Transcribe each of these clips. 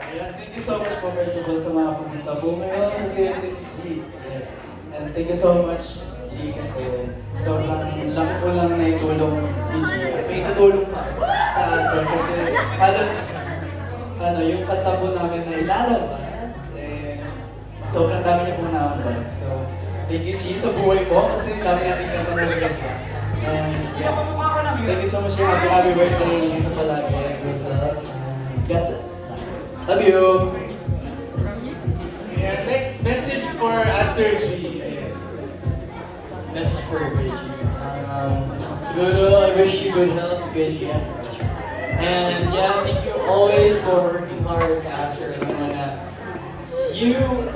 Yeah, thank you so much po first of all sa mga pumunta po ngayon sa CSNG. Yes. And thank you so much, G, kasi sobrang laki po lang na itulong ni G. At may itulong pa sa Aster kasi halos yung kanta po namin na ilalabas, sobrang dami niya po naambag. So, thank you, G, sa buhay po kasi dami natin kanta na maganda. And yeah, thank you so much. Happy birthday. Ingat ka palagi. Good luck. God bless. Love you. Yeah, next message for Aster G. Message for G. Siguro, I wish you good health, good health. And yeah, thank you always for working hard sa Aster.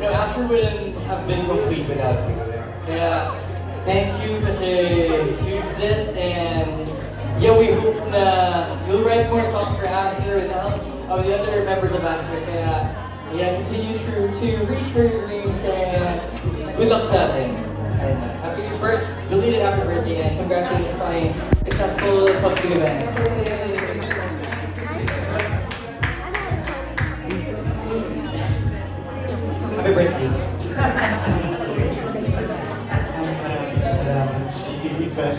Aster wouldn't have been complete without you. Kaya, thank you kasi you exist, and yeah, we hope na you'll write more songs for Aster with the help of the other members of Aster. Kaya, yeah, continue to reach for your dreams, and good luck sa atin. And belated happy birthday, and congratulations on a successful public event. Happy birthday. Salamat, Chivas.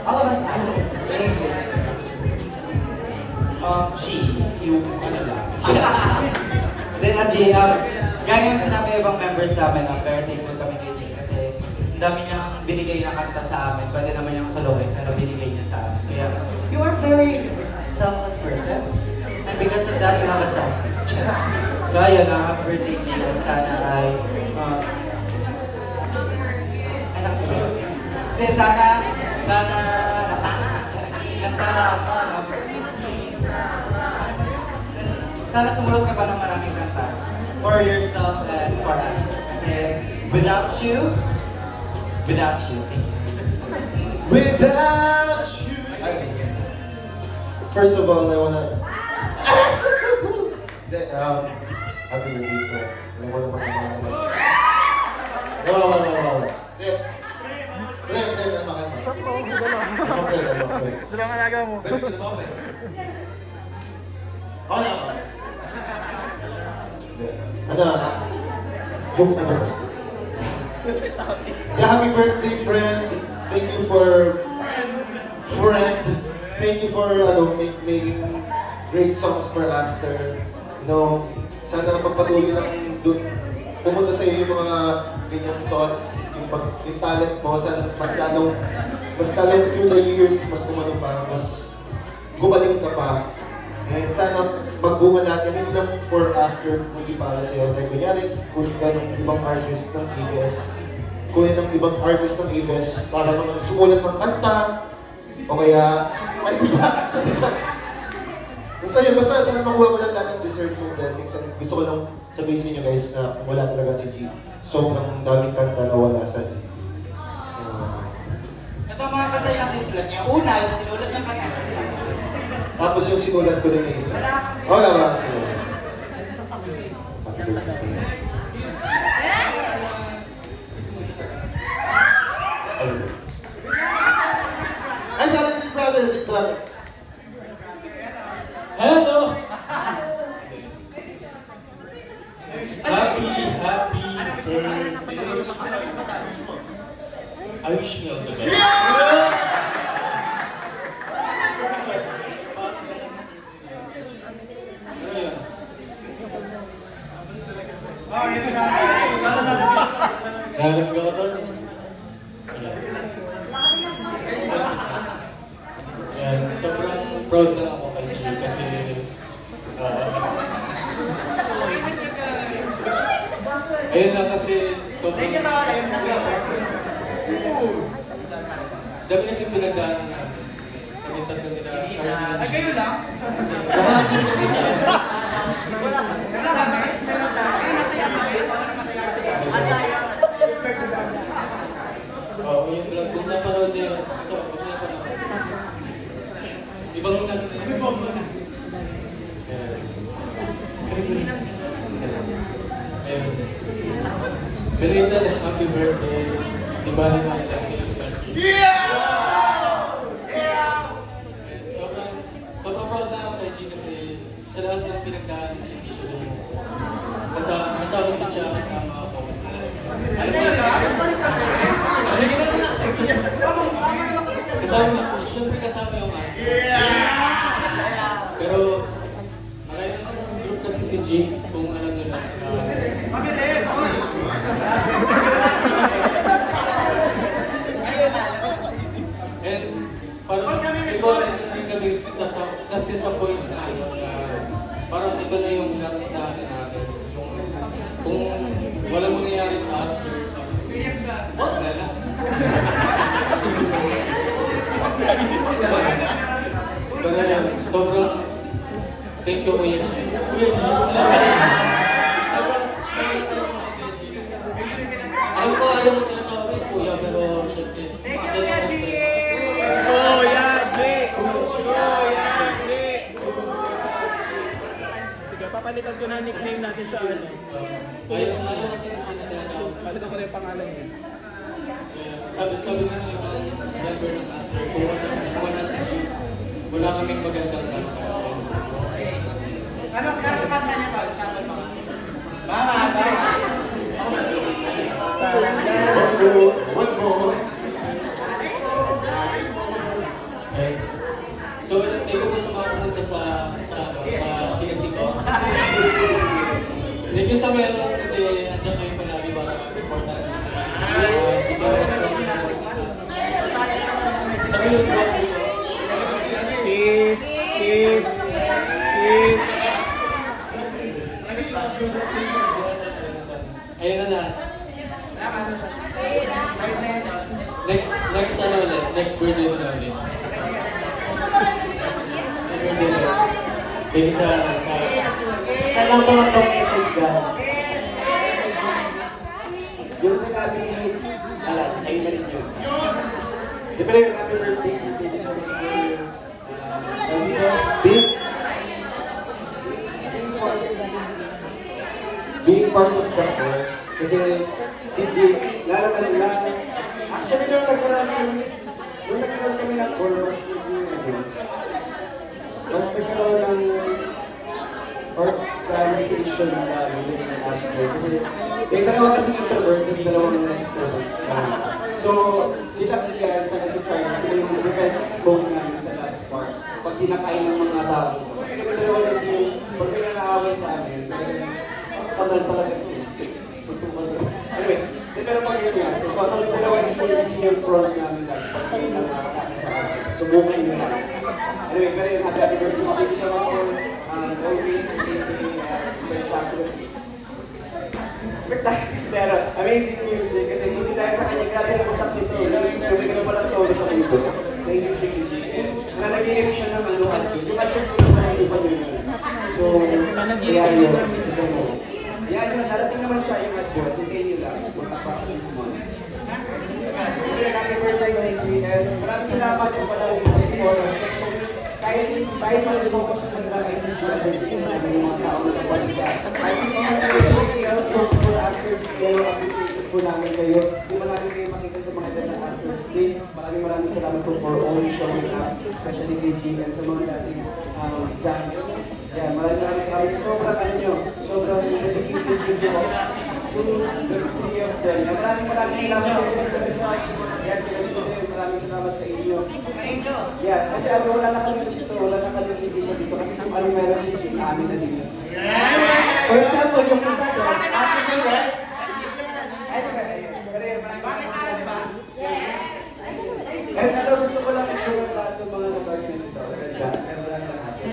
All of us ask, thank you. G, yung ano lang. Then, G, gaya ng sinabi ibang members namin, very thankful kami kay G kasi ang dami niyang binigay na kanta sa amin, pwede naman niyang soloin, pero binigay niya sa amin. Kaya, you are very selfless person. And because of that, you have a self. So ayun, happy birthday, G, at sana ay, sana sumunod ka pa ng maraming kanta for yourself and for us. Kasi without you, thank you. Without you. First of all, I wanna. Happy birthday, friend. I wanna makamakaman. Wala. Ito lang alaga mo. Book na ba kasi? Yeah, happy birthday, friend. Thank you for Thank you for making great songs for Aster. Sana pagpatuloy lang dun pumunta sa iyo yung mga ganyang thoughts, yung talent mo, sana mas lalong through the years, mas kumano pa, mas gumaling ka pa. And sana magbunga natin, hindi lang for Aster, kundi para sa iyo. Like, kunyari, kunin ka ng ibang artist ng ABS, kunin ng ibang artist ng ABS para naman sumulat ng kanta, o kaya, ay diba? Basta sana makuha mo lang lahat ng deserve mong blessings. And gusto ko lang sabihin sa inyo guys na wala talaga si G. Sobrang daming kanta na wala sa G. Ito ang mga kanta yung kasi sinulat niya. Una, yung sinulat ng kanta. Tapos yung sinulat ko din na isa. Wala ba? Sinulat. Happy birthday. Ay, sa ating big brother. Hello! Happy birthday. I wish me all the best. Nalagyan ko ito. Yan, sobrang proud na ako kay G kasi ayun na kasi sobrang dami kasi pinagdaanan na kami tatlo nila Charlie. Ay, kayo lang? Lahat kasi kami sa akin. Wala kami. Masaya kami. Masaya. Oo, yun lang. Kung napanood niyo, so, kung napanood. Ibang muna. Ibang muna. Ayun. Pero yun na, happy birthday. Di ba naman lang sa iyo? nagka-television mo. Kasama si Chia, kasama ako. Ano ba yun? Sige na na. Kasama yung Astro. Pero, nakita ko ng group kasi si G, kung alam nyo lang. And parang ito din kami kasi sa point na parang ito na yung last natin. Kung wala mo nangyari sa Astro, wag na lang. Sobrang thank you Kuya G. Alam ko ayaw mo tinatawag Kuya, pero syempre. Thank you, Kuya G! Kuya G! Kuya G! Sige, papalitan ko na ang nickname natin sa ano. Ayaw kasi sa tinatawag. Palitan ko na yung pangalan niya. Sabi nga ng member ng Astro, kung wala si G, wala kaming magandang tanong. Ano kanta niya to? Sample mo. Mama, bye! One more. Okay. So, tayo ko sa mga pumunta sa Sigasiko. Thank you sa Melos kasi andyan kayo palagi para supportan sa Milot Rock dito. Peace! Peace! Peace! Ayun na. Next ano ulit? Next birthday na ulit. Birthday na ulit. Baby sa... Kailan ko lang itong message ka? Yung sinabi ni Alas, ayun na rin yun. Di ba yung happy birthday sa Baby sa being part of the core. Kasi si G, lalo actually nung nagkaroon kami ng core, mas nagkaroon ng organization na namin ng Astro. Kasi may dalawa kasi introvert, kasi dalawang extrovert. So, sila Kian, tsaka si Charles, sila yung defense code namin sa last part. Pag tinakain ng mga tao. Kasi kami dalawa kasi yung, pag may nakaaway sa amin, panal talaga ito. Anyway, pero pag yun nga, so pag dalawa yung front namin lang, pag may nakakakita sa akin, subukan nyo lang. Anyway, pero yung happy birthday, makikita siya ako, always spectacular. Pero amazing music kasi hindi tayo sa kanya grabe na kontak nito. Hindi ka na palang tawag sa kuto. Naisip hindi. Nanaginip siya ng ano adjo. Yung adjo sa mga hindi pa nyo. So, kaya yun. Yan yun, narating naman siya yung adjo. Sige nyo lang. Magpapakalis mo. Happy birthday, thank you. Maraming salamat sa palaging oras. Kahit mag-focus sa kanila ay sa birthday namin yung mga tao sa balikat. Kahit hindi namin else for Astros, pero appreciate po namin kayo. Di ba namin kayo makita sa mga dala Astros Day. Maraming salamat po for all showing up, especially kay G and sa mga dating Jack. Yan, maraming salamat. Sobrang ano nyo, sobrang dedicated nyo to the three of them. Maraming salamat sa inyo. Yan, maraming salamat sa inyo. Yeah, kasi ano, wala na kami dito dito kasi kung ano meron si Jim, amin na din. For example, yung kanta ko, Ate Juliet, bakit sana, di ba? And alam, gusto ko lang ito lahat ng mga nag-organize ito.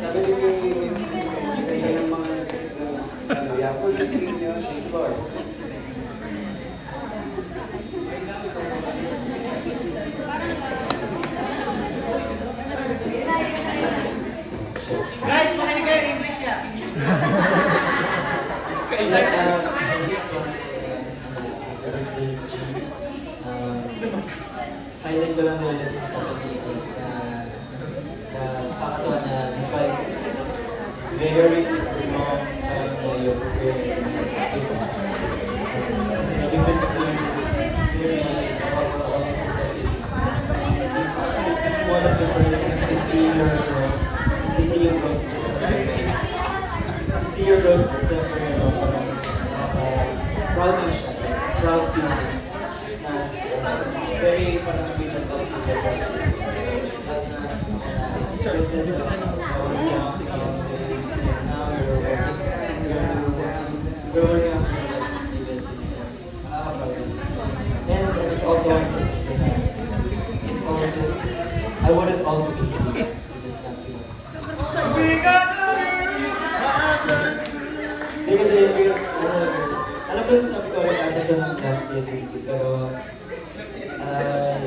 Sabi niyo yung kaya ng mga yeah, for the singing niyo, thank you, Lord. Guys, makinig kayo English yan. Highlight ko lang ulit sa Pilipinas na nakakatawa na despite very long time na yung kasi nag-isip ko very one of the persons to see your growth. see your growth, siyempre, proud na siya. Proud feeling. It's not, very, parang we just don't feel so proud. Witness of how young is, and now you're working, growing up, and this, and there's also one thing, it also, I wouldn't also be here if it's not you. Because alam ko yung sabi ko rin ata ito ng last season, pero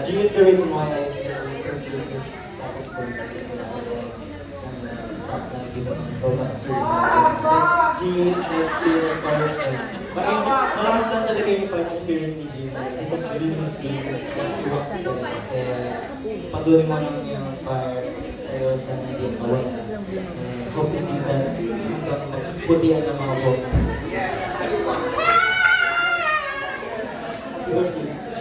G is the reason why I still pursue this topic for me, kasi I was like, stop na give up, go back to G, let's see the chorus, malakas lang talaga yung fighting spirit ni G, this is really his weakness, he works there, kaya patuloy mo lang yung fire sa'yo sa hindi mawala. Hope to see that putihan ng mga book. Happy birthday, G.